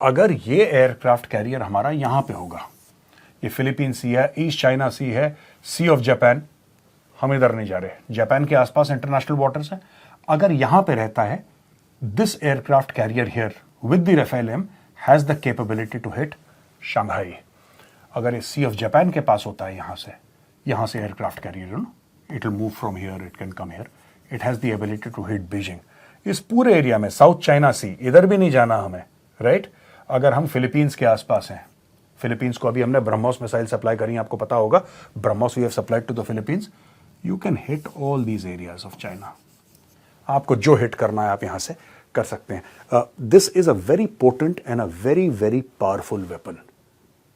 अगर ये aircraft carrier हमारा यहां पे होगा, ये फिलीपीन सी है, ईस्ट चाइना सी है, सी ऑफ जापान, हम इधर नहीं जा रहे, जापान के आसपास इंटरनेशनल वाटर्स है, अगर यहां पे रहता है, this aircraft carrier here with the Rafale M has the capability to hit Shanghai. अगर ये सी ऑफ जापान के पास होता है, यहां से aircraft carrier, it will move from here, it can come here, it has the ability to hit Beijing. इस पूरे area में साउथ चाइना सी, इधर भी नहीं जाना हमें, राइट। अगर हम फिलीपींस के आसपास हैं, फिलीपींस को अभी हमने ब्रह्मोस मिसाइल सप्लाई करी, आपको पता होगा, BrahMos we have supplied to the Philippines. You can hit all these areas of China. आपको जो हिट करना है आप यहां से कर सकते हैं। This is a very potent and a very very powerful weapon,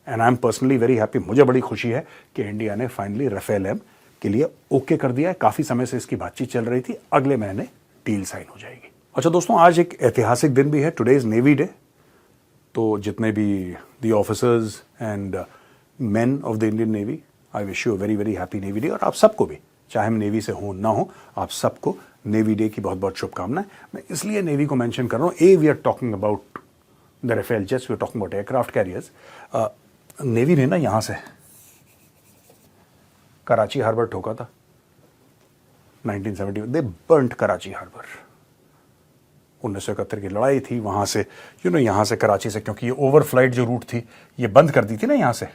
and I am personally very happy. मुझे बड़ी खुशी है कि इंडिया ने फाइनली राफेल एम के लिए ओके कर दिया है। काफी समय से इसकी बातचीत चल रही थी, अगले महीने डील साइन हो जाएगी। अच्छा दोस्तों, आज एक ऐतिहासिक दिन भी है, टुडे इज नेवी डे। तो जितने भी the officers and main of the Indian navy, I wish you a very very happy navy day. और आप सबको भी, चाहे हम नेवी से हो ना हो, आप सबको नेवी डे की बहुत बहुत शुभकामनाएं। मैं इसलिए नेवी को मेंशन कर रहा हूं, we are talking about the Rafale jets, we are talking about aircraft carriers. Navy ने ना यहां से कराची हार्बर ठोका था 1970, दे बर्न्ट कराची हार्बर। 1971 की लड़ाई थी, वहां से यहां से कराची से, क्योंकि ये ओवरफ्लाइट जो रूट थी ये बंद कर दी थी ना, यहां से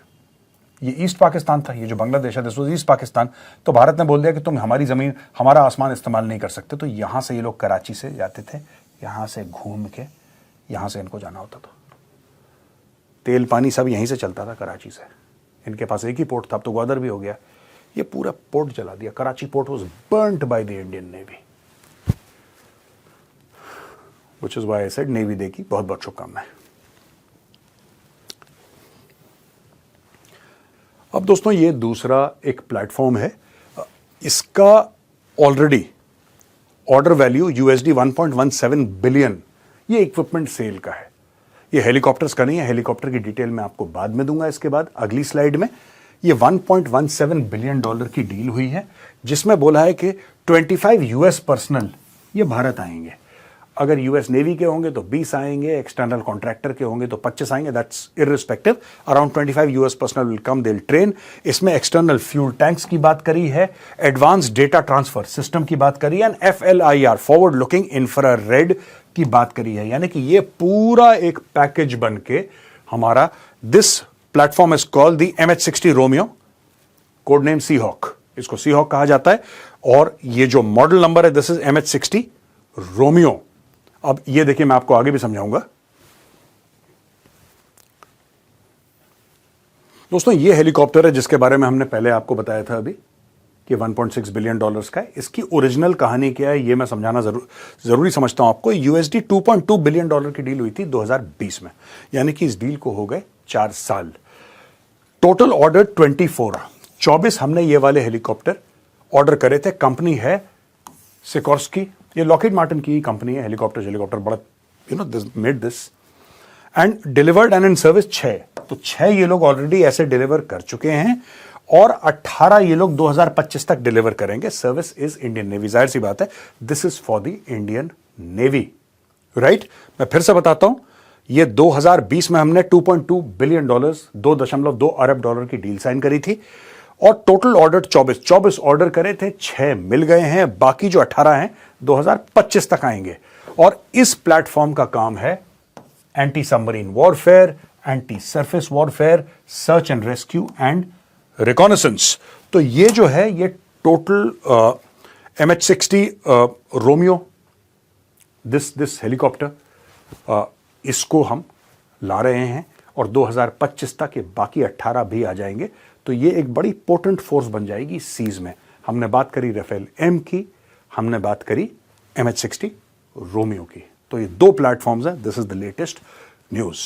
ये ईस्ट पाकिस्तान था, ये जो बांग्लादेश है दिस वाज ईस्ट पाकिस्तान। तो भारत ने बोल दिया कि तुम हमारी जमीन, हमारा आसमान इस्तेमाल नहीं कर सकते। तो यहां से ये लोग कराची से जाते थे, यहां से घूम के यहां से इनको जाना होता था। तेल पानी सब यहीं से चलता था कराची से। इनके पास एक ही पोर्ट था, अब तो ग्वादर भी हो गया। ये पूरा पोर्ट जला दिया। Karachi port was burnt by the Indian navy, which is why I said navy day की बहुत बहुत शुभकामनाएं। अब दोस्तों, ये दूसरा एक प्लेटफॉर्म है, इसका already order value USD 1.17 billion, ये इक्विपमेंट सेल का है। ये हेलीकॉप्टर्स का नहीं है, हेलीकॉप्टर की डिटेल मैं आपको बाद में दूंगा, इसके बाद अगली स्लाइड में। ये $1.17 बिलियन की डील हुई है, जिसमें बोला है कि 25 US पर्सनल ये भारत आएंगे। अगर US नेवी के होंगे तो 20 आएंगे, एक्सटर्नल कॉन्ट्रैक्टर के होंगे तो 25 आएंगे, that's irrespective. Around 25 US personal will come, they will train. इसमें एक्सटर्नल फ्यूल टैंक्स की बात करी है, एडवांस डेटा ट्रांसफर सिस्टम की बात करी है, and FLIR forward looking infrared की बात करी है। यानी कि ये पूरा एक पैकेज बन के हमारा, this platform is called the MH-60 Romeo, code name Seahawk, इसको सीहॉक कहा जाता है। और ये जो मॉडल नंबर है, दिस इज MH-60 रोमियो। अब ये देखिए, मैं आपको आगे भी समझाऊंगा। दोस्तों, ये हेलीकॉप्टर है जिसके बारे में हमने पहले आपको बताया था अभी कि $1.6 बिलियन का है। इसकी ओरिजिनल कहानी क्या है ये मैं समझाना जरूरी समझता हूं आपको। USD 2.2 बिलियन की डील हुई थी 2020 में, यानी कि इस डील को हो गए 4 साल। टोटल ऑर्डर 24 हमने ये वाले हेलीकॉप्टर ऑर्डर करे थे। कंपनी है सिकोर्स्की, ये लॉकहीड मार्टिन की कंपनी है, हेलीकॉप्टर बड़ा made this and delivered and in service 6। तो 6 ये लोग ऑलरेडी ऐसे डिलीवर कर चुके हैं, और 18 ये लोग 2025 तक डिलीवर करेंगे। सर्विस इज इंडियन नेवी, जाहिर सी बात है, this is for the Indian navy, right. मैं फिर से बताता हूं, ये 2020 में हमने $2.2 बिलियन, $2.2 अरब की डील साइन करी थी, और टोटल ऑर्डर 24 ऑर्डर करे थे, 6 मिल गए हैं, बाकी जो 18 हैं 2025 तक आएंगे। और इस प्लेटफॉर्म का काम है anti submarine warfare, anti surface warfare, search and rescue and reconnaissance. तो ये जो है, ये total MH-60 Romeo, this helicopter, इसको हम ला रहे हैं, और 2025 तक ये बाकी 18 भी आ जाएंगे। तो ये एक बड़ी पोटेंट फोर्स बन जाएगी सीज में। हमने बात करी राफेल एम की, हमने बात करी MH-60 रोमियो की। तो ये 2 प्लेटफॉर्म्स हैं, this is the latest news.